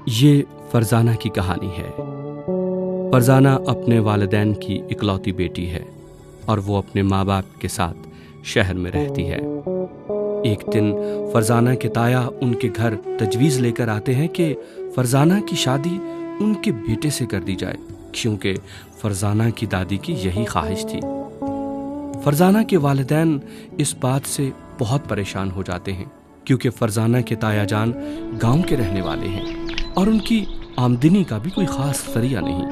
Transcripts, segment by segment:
یہ فرزانہ کی کہانی ہے۔ فرزانہ اپنے والدین کی اکلوتی بیٹی ہے اور وہ اپنے ماں باپ کے ساتھ شہر میں رہتی ہے۔ ایک دن فرزانہ کے تایا ان کے گھر تجویز لے کر آتے ہیں کہ فرزانہ کی شادی ان کے بیٹے سے کر دی جائے، کیونکہ فرزانہ کی دادی کی یہی خواہش تھی۔ فرزانہ کے والدین اس بات سے بہت پریشان ہو جاتے ہیں، کیونکہ فرزانہ کے تایا جان گاؤں کے رہنے والے ہیں اور ان کی آمدنی کا بھی کوئی خاص ذریعہ نہیں۔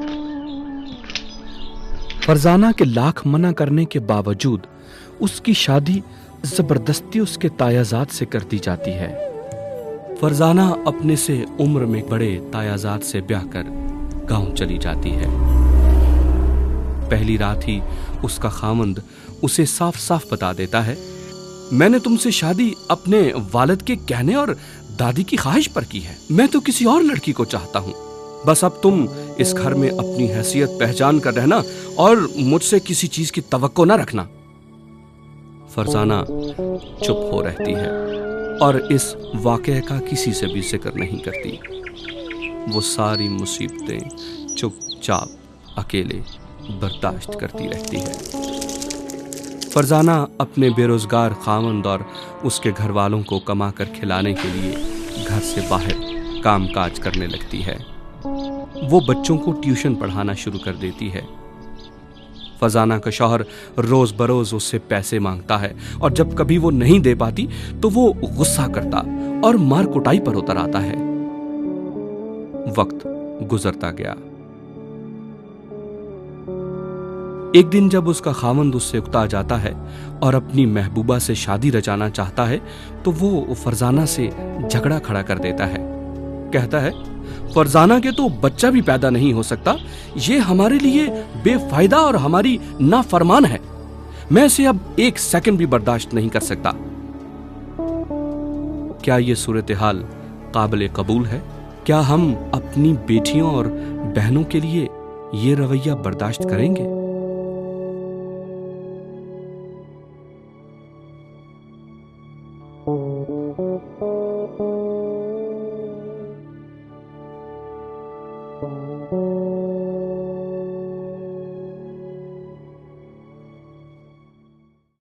فرزانہ کے لاکھ منع کرنے کے باوجود اس کی شادی زبردستی اس کے تایازاد سے کر دی جاتی ہے۔ فرزانہ اپنے سے عمر میں بڑے تایازاد سے بیاہ کر گاؤں چلی جاتی ہے۔ پہلی رات ہی اس کا خاوند اسے صاف صاف بتا دیتا ہے، میں نے تم سے شادی اپنے والد کے کہنے اور دادی کی خواہش پر کی ہے، میں تو کسی اور لڑکی کو چاہتا ہوں، بس اب تم اس گھر میں اپنی حیثیت پہچان کر رہنا اور مجھ سے کسی چیز کی توقع نہ رکھنا۔ فرزانہ چپ ہو رہتی ہے اور اس واقعے کا کسی سے بھی ذکر نہیں کرتی۔ وہ ساری مصیبتیں چپ چاپ اکیلے برداشت کرتی رہتی ہے۔ فرزانہ اپنے بے روزگار خاوند اور اس کے گھر والوں کو کما کر کھلانے کے لیے گھر سے باہر کام کاج کرنے لگتی ہے۔ وہ بچوں کو ٹیوشن پڑھانا شروع کر دیتی ہے۔ فرزانہ کا شوہر روز بروز اس سے پیسے مانگتا ہے اور جب کبھی وہ نہیں دے پاتی تو وہ غصہ کرتا اور مار کٹائی پر اتر آتا ہے۔ وقت گزرتا گیا۔ ایک دن جب اس کا خاوند اس سے اکتا جاتا ہے اور اپنی محبوبہ سے شادی رچانا چاہتا ہے تو وہ فرزانہ سے جھگڑا کھڑا کر دیتا ہے۔ کہتا ہے، فرزانہ کے تو بچہ بھی پیدا نہیں ہو سکتا، یہ ہمارے لیے بے فائدہ اور ہماری نافرمان ہے، میں اسے اب ایک سیکنڈ بھی برداشت نہیں کر سکتا۔ کیا یہ صورتحال قابل قبول ہے؟ کیا ہم اپنی بیٹیوں اور بہنوں کے لیے یہ رویہ برداشت کریں گے؟